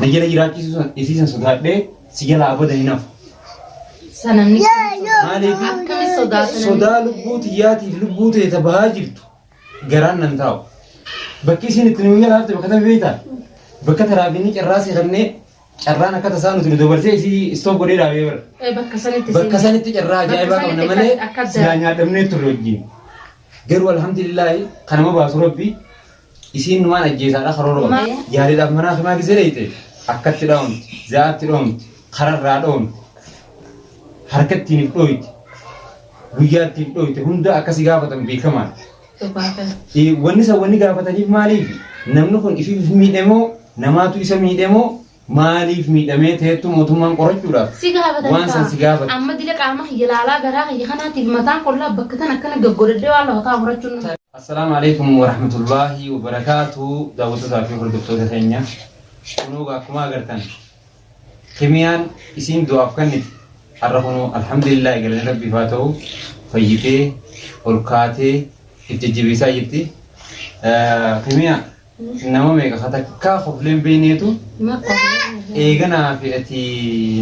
نجلا يراكي إسيسن سوداء سجلا أبدا يناف سنمني مالي أكمل صداع صداع لبوت ياتي لبوت يتبهاجرت جران ننتاو بكيسين التنوية لابد بكتب بيتا بكتب رابيني كراسي غني كرانا كتسانو تندور سي ستوب غوري رابيبر بكسانت كرا جايبا كنا ملي سلانيا دمني تروجي غير والحمد لله كان ما باس ربي إسين ما نجيز على خرورو ياري دام منا خما غزريته أكتر داون زاد داون خرر رادون حركت تيني فلويد ويات تيني فلويد هندا أكاسي غافتن بيكمان ونسا وني غافتن مالي نمنكون إفي ميدمو نماتو إسا ميدمو مالي ميدمه تهتو موتمان قرجولا وانسان سيغافت أما ديلك أما خيلالا غرا خيخنا تيمتان كلها بكتن أكنا غغودد والله تا قرجون السلام عليكم ورحمة الله وبركاته دعوة صافي الدكتور ثانية كنوغا كما غرتن خميان اسين دعاء كنت عرفنو الحمد لله قال ربي فاتو فيته وركاته اتجبيسا يبتي خميان نما ميغا خطا كا خفلين بينيتو ايغنا في اتي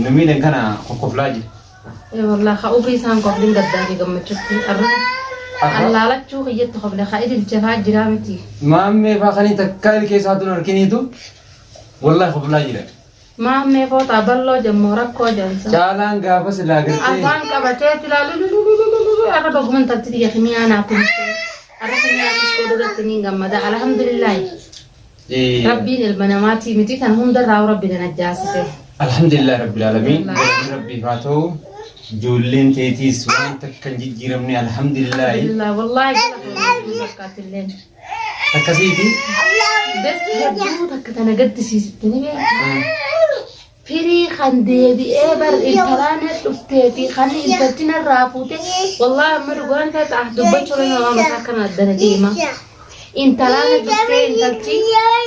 نميدن كنا خفلاجي اي والله خاوفي سان قبلين قدامي قمتشتي الله لا تشوف يد قبل خايد الجفاء جرامتي ما امي فاخني تكايل كيساتون اركنيتو والله خفلاجي ما امي فوتا بلو جمورك كو جنسا جالان غافس لاغرتي افان كبتي لا انا دوغمن تتي يخمي انا كنت ارسني اسكو دغتني غمدا الحمد لله ربي البناماتي متي كان هم درا ربنا نجاسسه الحمد لله رب العالمين ربي فاتو جولين تيتي سوان تكن جيرمني الحمد لله والله بركات الليل تكسيتي بس هدو تكتنا قد سيستني فري خندي بي ابر الكلانه دفتي في خلي انتنا رافوته والله مرغان فتح دبچورنا ما مسكنا الدنجيما انت لا دفتي انتي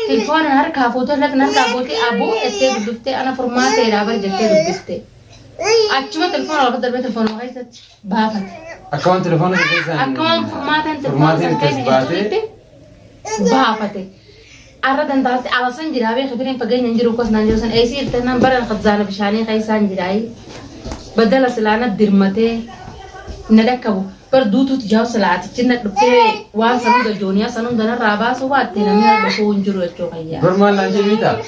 تليفون هركا فوتو لك نركا بوتي ابو اتي دفتي انا فرماتي رابر جتي دفتي اچما تليفون ولا بدل تليفون وهيت بافت اكونت تليفون كيسان اكونت فرماتن كيسان بافت أردن داس على سنجرابي خبرين فجين نجرو كوس نجروسن أي سير تنام برا خزانة بشاني خي سنجراي بدل سلانة درمته ندكبو بردوتو تجاو سلاتي كنا دكتي وان سنو دجونيا سنو دنا رابا سوات تنامي بكو نجرو تشوكيا برمان لانجبيتا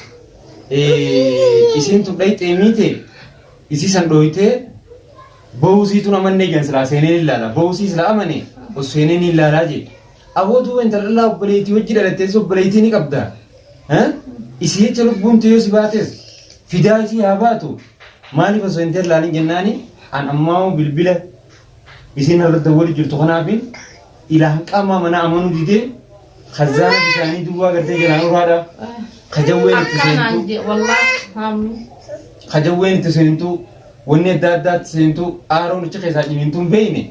إسين تبليت إميته إسي سندويته بوسي تنامن نيجان سلا سينين لالا بوسي سلا أمني وسينين لالا جي أبودو أنت الله بليتي وجد لتيسو بليتيني كبدا ها إسيه تلو بنتي يوسباتس فدايتي هاباتو مالي فسو انتر لالين جناني أن أماو بالبلة إسينا ردوالي جرتو خنابين إلا هنك أما منا أمانو ديدي خزانة بشاني دوا قرتين جنانو رادا خجوين تسينتو والله هامي خجوين تسينتو وني داد تسينتو آرون چخيسا جنينتو بيني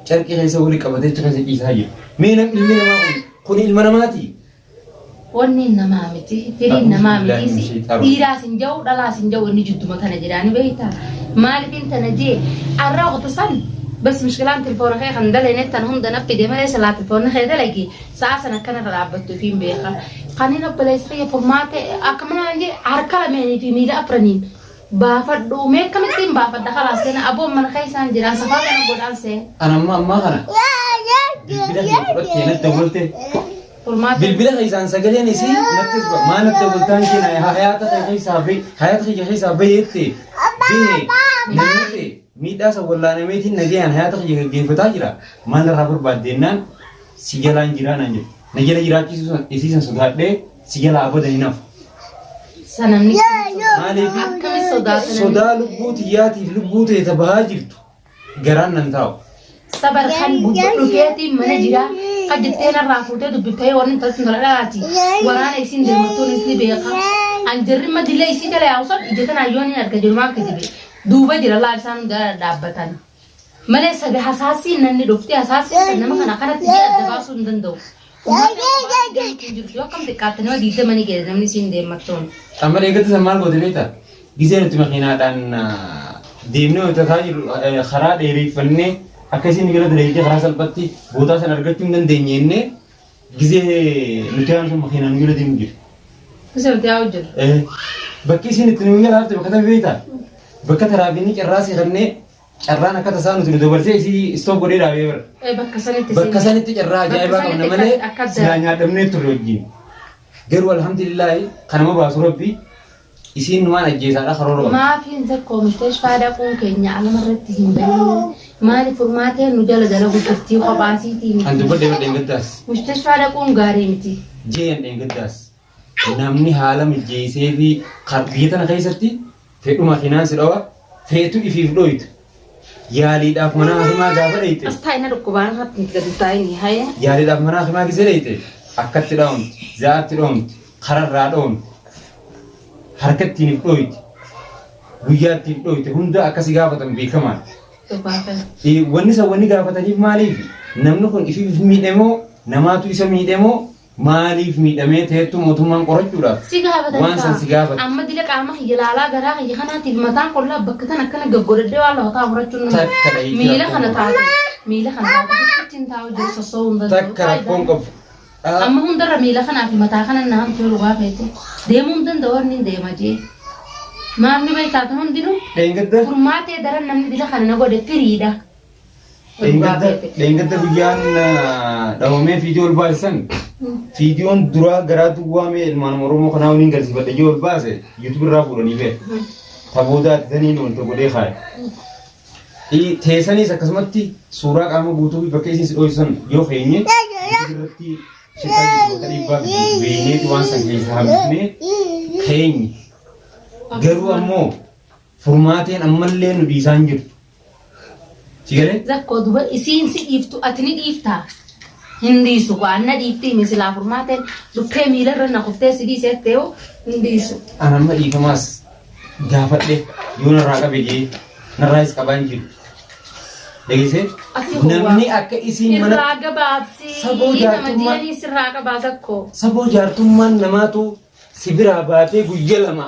شركة خيسا ولي قبضة خيسا إيسا جيب مينم المينم أقول كوني المناماتي وني النمامتي فري النمامتي إيرا سنجو دلا سنجو إني جدو مكان جيراني بيتا مالك انت نجي الرغ تصل بس مشكلة تلفون خي خندل نت هم ده نبي دي مالي سلا تلفون خي ده لقي ساعة سنة كان رابط فين بيخا قانينا بلايس خي فورمات أكمل نجي عركلا ماني في ميلا أبرنين بافد دومي كم تيم بافد خلاص كنا أبو من خي سان جيران سفا كنا بودان سه أنا ما خنا بالبلاد يفرط كنا تقولته بالبلاد خيسان سجلي نسي نكتب ما نتقولتان كنا حياتك خيسابي حياتك خيسابي يتي نمتي ميدا سوالله نمتي نجيان حياتك جيفتا جرا ما نرابر بعدين سجلان جيران نجيل جيراكي إسيسن سوداء سجلا أبدا يناف سنمني مالي أكمل صداع لبوت ياتي لبوت يتبهاجرت جران ننتاو صبر خان بوجلوكيتي من جرا قد جتنا رافوته دبتي ورن تلتن راتي ورانا يسين دمتون يسلي بيقا انجر ما دي لي يسين لا يوصل جتنا يوني اركجر ما كدبي دوبا جرا لا لسان دابتان ملي سغ حساسي نن دفتي حساسي سنما كان كانت دي ادباسو ندندو جو كم دكاتنا ديته مني كده نمني سين دمتون أما لقيت سمال قدريتا جزيرة مخينا دان ديمنو تثاجر خراد يريفني أكاسين يقولون دريجة خلاص البتي بودا سنرجع تيم دن دينينه جزيرة نتيان شو مخينا نقول ديمجر بسرت يا وجل بكيسين التنوية لابد بكتب بيتا بكتب رابيني كراسي خلني كرانا كتا سانو تلو برسي سي استوب قولي رابيبر بكساني تجرا جايبا كنا ملي سلانيا دمني تروجين غير الحمد لله خنما باسو ربي isiin waan ajjeesaadha karoora ما في نذكر مستشفى دقون كينيا على مرتهم بين مالي فورماتين نجلا جلا بكتي وقباسيتي عند بدي قداس مستشفى دقون غاريمتي جين قداس namni haala mijeessee fi biyya tana keessatti fedhuma finaansii dhawa feetu ifiif dhoytu yaaliidhaaf mana hakimaa gaafa dhayte astaayina dhukkubaan hatti gadi taayini haya yaaliidhaaf mana hakimaa gisee dhayte akkatti dhawamti zaatti dhawamti kararraa dhawamti harkattiin if dhoyti guyyaattiin dhoyte hunda akkasi gaafatan beekamaan wanni gaafataniif maaliif namni kun ifiif miidhamoo namaatu isa miidhamoo maaliif miidhamee ta'etu mootummaan qorachuudhaaf si gaafatan waan san si gaafatan amma dile qaama hijalaalaa garaa kiyya kanaatiif mataan qollaa bakka tan akkana gaggodadde waan lafataa horachuun miila kana taatu ittiin taa'u jiru sossoo hunda takka rakkoon qabu amma hundarra miila kanaa fi mataa kana naan tolu gaafete deemuun danda'u inni deema jee maamni beektaatu hundinuu furmaatee daran namni dila kana na godhe firiidha Leengadda guyyaan dhawamee fiidiyoo ol baasisan fiidiyoon duraa garaa duwwaamee ilmaan Oromoo kanaa waliin galsiifadhe yoo ol baase yuutuub irraa fuudhanii bee taboodaatti taniin wanta godhee kaaye. Teessaniis akkasumatti suuraa qaama guutuu fi bakka isiin si dho'isan yoo keenye irratti shirkaa jiru dhiibbaa beeyneetu waan san keessa hambifnee keenye. Garuu ammoo furmaateen ammallee nu dhiisaan jirtu. Sigale? Zakko duba isiin si dhiiftu atini dhiiftaa. Hindiisu waan na dhiiftii misilaa furmaateen dhukkee miilarra na kuftee si dhiisettee hindiisu. Ana amma dhiifamaas gaafadhe yoo narraa qabe jee narraas qabaan jiru. Dhageessee? Namni akka isiin mana irraa gabaabsi nama diinii sirraa qabaa Zakko. Saboo jaartummaan namaatu si biraa baatee guyyaa lama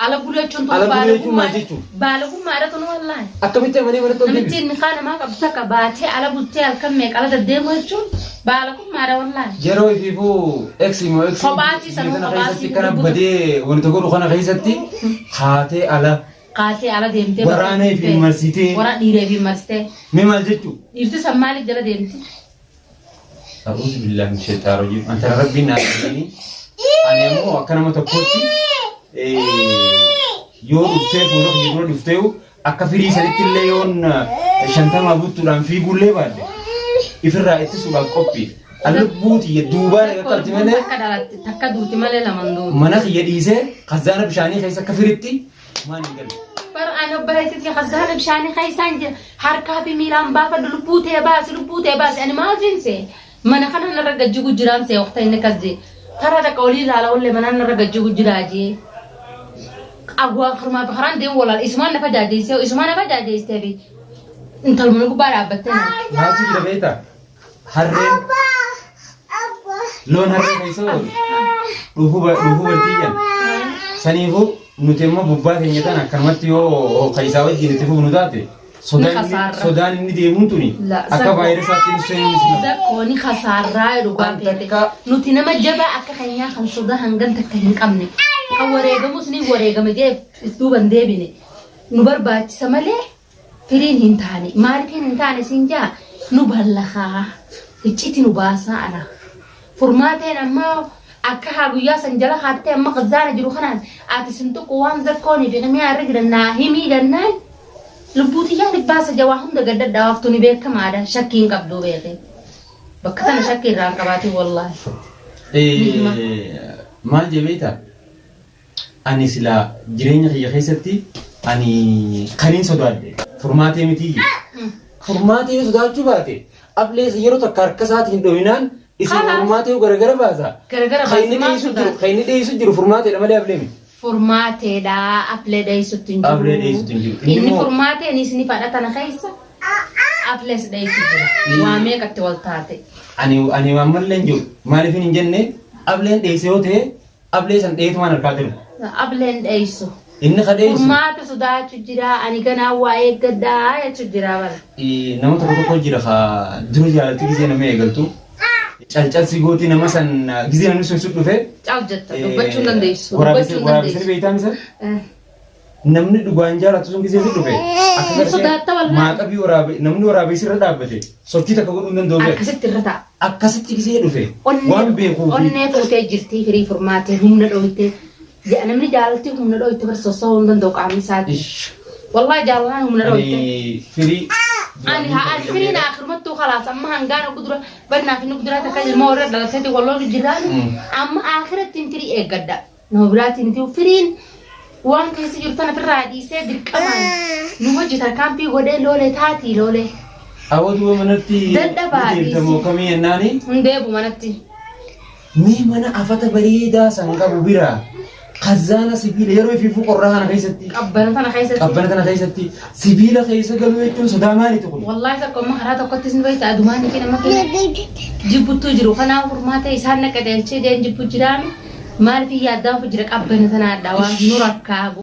ala gulachuun baalagummaadha tunu wallaahi. Akkamitti amanii mana tolchee? Namichi inni kaan namaa qabsa qabaatee ala bultee halkan meeqa ala deddeemu jechuun baalagummaadha wallaahi. Yeroo ifiifuu eksimoo keessatti kana badee wanta godhu kana keessatti kaatee ala deemtee waraanee fi marsitee waraana dhiiree fi marsitee mee maal jechuu? Dhiirti san maaliif jala deemti? A'uuzu billaahi min shaytaani rajiim. Anta rabbiin naa jedhanii ani immoo akka nama tokkotti yoo dhuftee fuula fiigura dhuftee akka firii sanitti illee yoon 50 buttuudhaan fiigullee baadde ifirraa ittisuudhaaf qophii. Albuuti duubaan qabdi malee takka duuti malee lamaan duuti. Mana kiyya dhiisee khazaana bishaanii keessa akka firitti maal hin galu. Bar ana bareetti khazaana bishaanii keessaan harkaa fi miilaan baafadhu lubbuu ta'e baasi ani maal jinse mana kana narra gajjigu jiraan see waqta inni kasde tara dhaqa olii ilaala ollee mana narra gajjigu jiraajee. Agwa khurma bakharan deemu walaal ismaan nafa jaajeessee fi intalumni gubbaa dhaabbattee maaltu jira beektaa? Harreen loon harree keessoo dhufuu bartiiyyan saniifuu nuti immoo bubbaa keenya tan akkanumatti yoo kaisaa wajjin itti fufnu taate sodaan inni deemuun tuni akka vaayirasaatti nu seenuu zakkooni khasaarraa dhugaa feete nuti nama jabaa akka keenyaa kan sodaa hangan takka hin qabne kan wareegamus ni wareegame jee duuban deebine nu barbaachisa malee firiin hin taane maaliif hin taane siin jaa nu ballakaa icciti nu baasaa ana furmaateen amma akka haa guyyaa san jala haattee amma qazaana jiru kanaan ati sin tokko waan zakkoonii fi himee harri gidannaa himii gannaan lubbuutiyyaan dhibbaasa jawaa hunda gaddadhaa waftu ni beekamaadha shakkii hin qabdu beeke bakka tana shakkii irraa hin qabaatin wallaahi. Maal jebeeta ani silaa jireenya kiyya keessatti ani kaniin sodaadhe furmaatee miti furmaatee sodaachuu baate ablees yeroo takka harka isaatiin hin dhowinaan isin furmaatee garagara baasa kayni dheessu jiru furmaateedha malee ableemi. Furmaateedha ablee dheessutti hin jiru inni furmaateen isini fadhatana keessa ablees dheessu jira waa meeqatti wal taate. Ani waan mallee hin jiru maaliif hin jenne ableen dheesse yoo ta'e ablee san dheetumaan harkaa jiru. Ableen dheessu. Inni kadheessu. Furmaata sodaachuu jira ani ganaa waa eeggadhaa jechuu jira bala. Nama tokko jira haa dura jaalatti gisee nama eegaltu. calcal sigooti nama san gizee namni sun dhufe Caljetta dubbachuu dandeessu. waraabessi beeytaa misa namni dhugaan jaalatu sun gizee dhufe akka maaqabii namni waraabessi irra dhaabbate sochii takka godhuu hin danda'u akkasitti irra ta'a. akkasitti gizee dhufe waan beekuuf onnee fuutee jirti firii furmaatee humna dhoowwittee namni jaalatti humna dhoowwitte bar sossoo hin danda'u qaamni isaati. wallahi jaalaan humna dhoowwitte firii أنا الفرينا آخر ما تو خلاص أما هنقارن قدرة بدنا في نقدرة تكلم ما ورد على تدي والله الجيران أما آخر تنتري إيه قدّا نوبرات تنتي فرين وان كيس جرتنا في الرادي سيد كمان نوجد الكام في غدا لولة تاتي لولة أود ومنتي تمو كمية ناني نديبو منتي مي منا أفتا بريدة سانكا ببيرا خزانة سبيل يروي في فوق الرهانة خيستي قبلتنا خيستي سبيل خيسة قالوا يتون صداماني تقول والله سكون مهرات وقت سنويت أدماني كنا ما كنا جبتو جرو خنا فرماتي إسحاق كده إنشي دين جبتو جرامي ما في يادام في جرك قبلتنا داوان نورك كابو